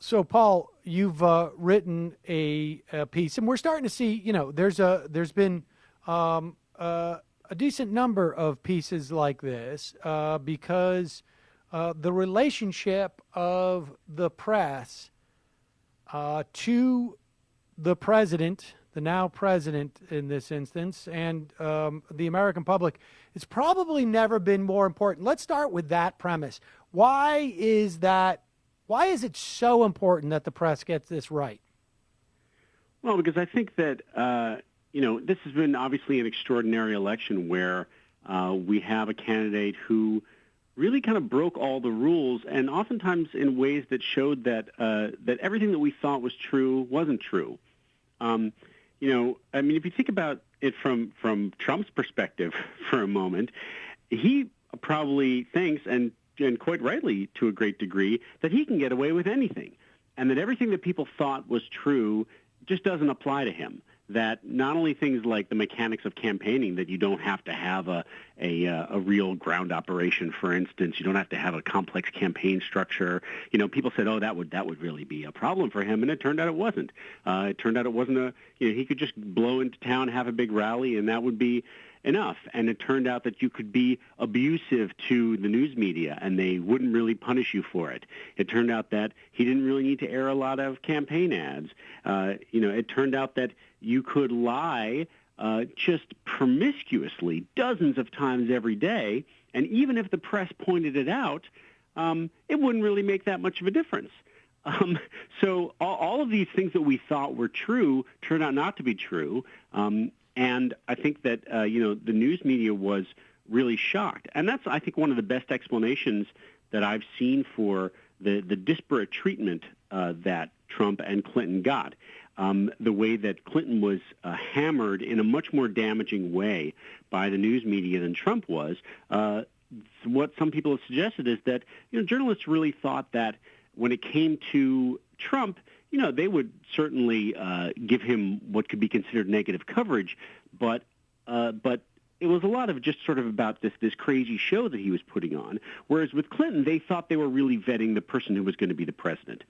So, Paul, you've written a piece, and we're starting to see. There's been a decent number of pieces like this because the relationship of the press to the president, the now president in this instance, and the American public, it's probably never been more important. Let's start with that premise. Why is it so important that the press gets this right? Well, because I think that, this has been obviously an extraordinary election where we have a candidate who really kind of broke all the rules, and oftentimes in ways that showed that that everything that we thought was true wasn't true. If you think about it from Trump's perspective for a moment, he probably thinks, and quite rightly to a great degree, that he can get away with anything, and that everything that people thought was true just doesn't apply to him. That not only things like the mechanics of campaigning, that you don't have to have a real ground operation, for instance, you don't have to have a complex campaign structure. People said, oh, that would really be a problem for him, and it turned out it wasn't. It turned out it wasn't he could just blow into town, have a big rally, and that would be enough. And it turned out that you could be abusive to the news media and they wouldn't really punish you for it. It turned out that he didn't really need to air a lot of campaign ads. It turned out that you could lie just promiscuously dozens of times every day, and even if the press pointed it out, it wouldn't really make that much of a difference. So all of these things that we thought were true turned out not to be true. And I think that, the news media was really shocked. And that's, I think, one of the best explanations that I've seen for the disparate treatment that Trump and Clinton got. The way that Clinton was hammered in a much more damaging way by the news media than Trump was. What some people have suggested is that, journalists really thought that when it came to Trump, they would certainly give him what could be considered negative coverage, but it was a lot of just sort of about this crazy show that he was putting on. Whereas with Clinton, they thought they were really vetting the person who was going to be the president.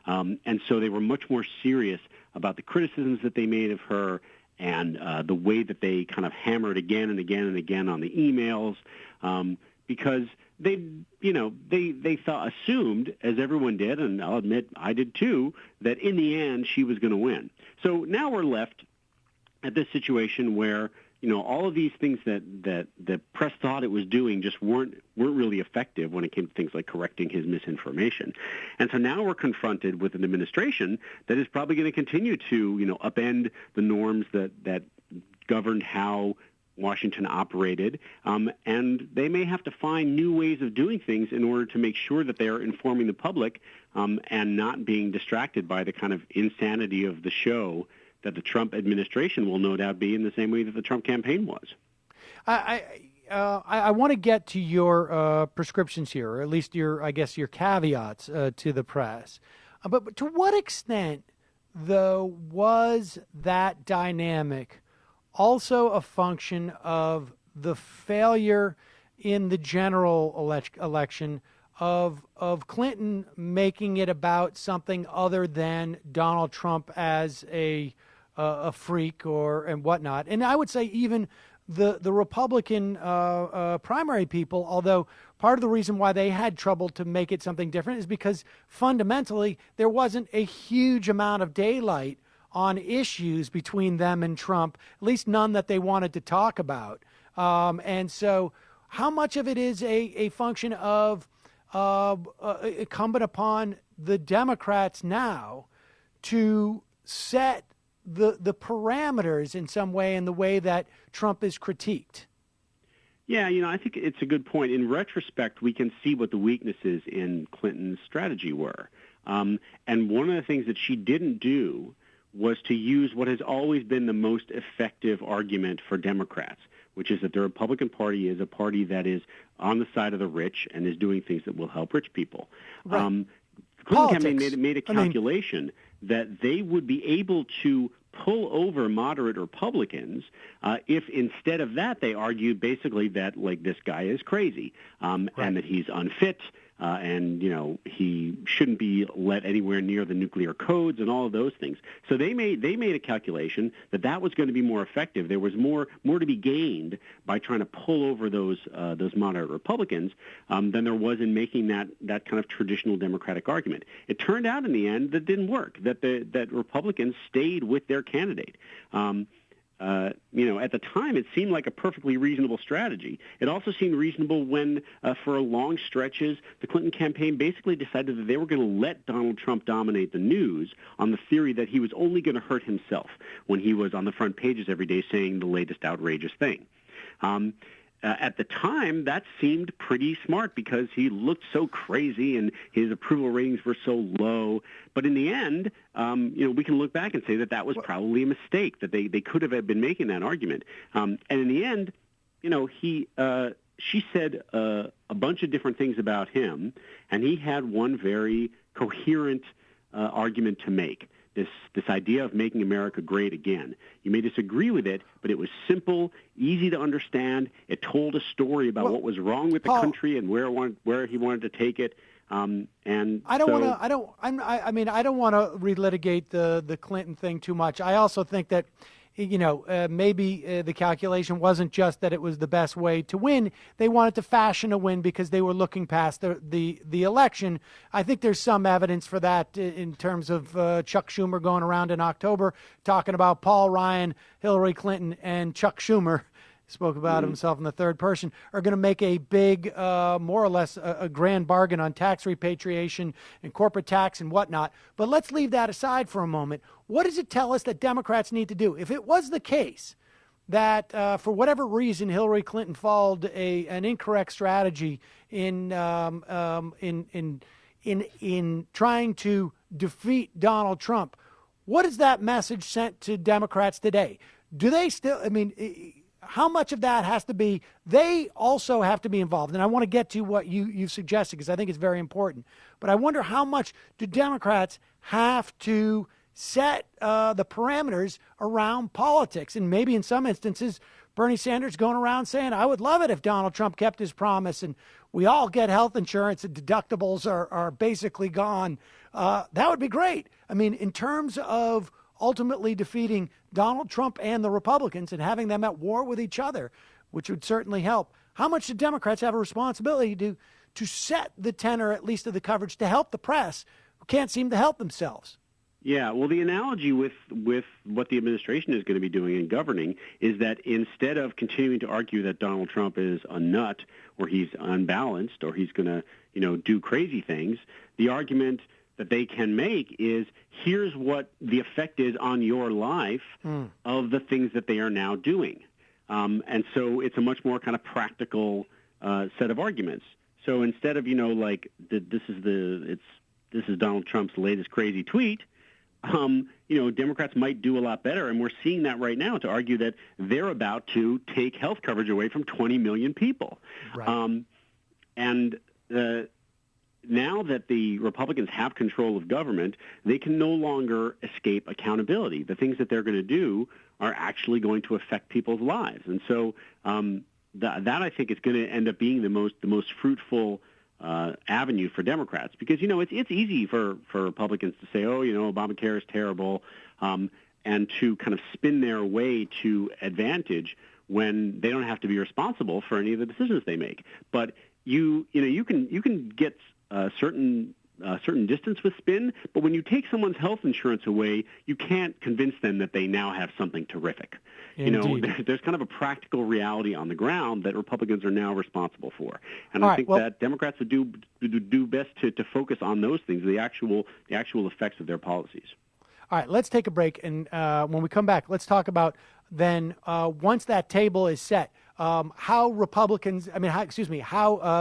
And so they were much more serious about the criticisms that they made of her and the way that they kind of hammered again and again and again on the emails, because they assumed, as everyone did, and I'll admit I did too, that in the end she was going to win. So now we're left at this situation where all of these things that the press thought it was doing just weren't really effective when it came to things like correcting his misinformation. And so now we're confronted with an administration that is probably going to continue to upend the norms that governed how Washington operated, and they may have to find new ways of doing things in order to make sure that they are informing the public and not being distracted by the kind of insanity of the show that the Trump administration will no doubt be, in the same way that the Trump campaign was. I want to get to your prescriptions here, or at least your caveats to the press. But to what extent, though, was that dynamic also a function of the failure in the general election of Clinton making it about something other than Donald Trump as a freak and whatnot? And I would say even the Republican primary people, although part of the reason why they had trouble to make it something different is because fundamentally there wasn't a huge amount of daylight on issues between them and Trump, at least none that they wanted to talk about. And so how much of it is a function of incumbent upon the Democrats now to set the parameters in some way in the way that Trump is critiqued? Yeah, I think it's a good point. In retrospect, we can see what the weaknesses in Clinton's strategy were. And one of the things that she didn't do was to use what has always been the most effective argument for Democrats, which is that the Republican Party is a party that is on the side of the rich and is doing things that will help rich people. Right. Clinton campaign made a calculation that they would be able to pull over moderate Republicans if instead of that they argued basically that, like, this guy is crazy and that he's unfit and he shouldn't be let anywhere near the nuclear codes and all of those things. So they made a calculation that was going to be more effective. There was more to be gained by trying to pull over those moderate Republicans than there was in making that kind of traditional Democratic argument. It turned out in the end that didn't work. That Republicans stayed with their candidate. At the time, it seemed like a perfectly reasonable strategy. It also seemed reasonable when, for long stretches, the Clinton campaign basically decided that they were going to let Donald Trump dominate the news on the theory that he was only going to hurt himself when he was on the front pages every day saying the latest outrageous thing. At the time, that seemed pretty smart because he looked so crazy and his approval ratings were so low. But in the end, we can look back and say that was probably a mistake, that they could have been making that argument. And in the end, she said a bunch of different things about him, and he had one very coherent argument to make. This idea of making America great again. You may disagree with it, but it was simple, easy to understand. It told a story about what was wrong with the country and where he wanted to take it. I don't want to relitigate the Clinton thing too much. I also think that maybe the calculation wasn't just that it was the best way to win. They wanted to fashion a win because they were looking past the election. I think there's some evidence for that in terms of Chuck Schumer going around in October talking about Paul Ryan, Hillary Clinton, and Chuck Schumer. Spoke about himself in the third person, are going to make a big, more or less a grand bargain on tax repatriation and corporate tax and whatnot. But let's leave that aside for a moment. What does it tell us that Democrats need to do? If it was the case that for whatever reason Hillary Clinton followed an incorrect strategy in trying to defeat Donald Trump, what is that message sent to Democrats today? Do they still? How much of that has to be, they also have to be involved. And I want to get to what you've suggested because I think it's very important. But I wonder how much do Democrats have to set the parameters around politics? And maybe in some instances, Bernie Sanders going around saying, I would love it if Donald Trump kept his promise and we all get health insurance and deductibles are basically gone. That would be great. In terms of ultimately defeating Donald Trump and the Republicans and having them at war with each other, which would certainly help. How much do Democrats have a responsibility to set the tenor, at least of the coverage, to help the press who can't seem to help themselves? Yeah, well, the analogy with what the administration is going to be doing in governing is that instead of continuing to argue that Donald Trump is a nut or he's unbalanced or he's going to, do crazy things, the argument that they can make is here's what the effect is on your life of the things that they are now doing. And so it's a much more kind of practical set of arguments. So instead of, this is Donald Trump's latest crazy tweet, Democrats might do a lot better. And we're seeing that right now to argue that they're about to take health coverage away from 20 million people. Right. Now that the Republicans have control of government, they can no longer escape accountability. The things that they're going to do are actually going to affect people's lives. And so that I think is going to end up being the most fruitful avenue for Democrats because, it's easy for Republicans to say, Obamacare is terrible, and to kind of spin their way to advantage when they don't have to be responsible for any of the decisions they make. But you can get certain distance with spin, but when you take someone's health insurance away, you can't convince them that they now have something terrific. Indeed. There's kind of a practical reality on the ground that Republicans are now responsible for, and I think that Democrats would do best to focus on those things, the actual effects of their policies. All right, let's take a break, and when we come back, let's talk about then once that table is set, how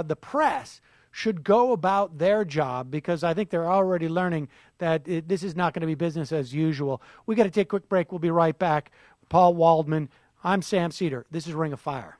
the press should go about their job, because I think they're already learning that this is not going to be business as usual. We got to take a quick break. We'll be right back. Paul Waldman. I'm Sam Seder. This is Ring of Fire.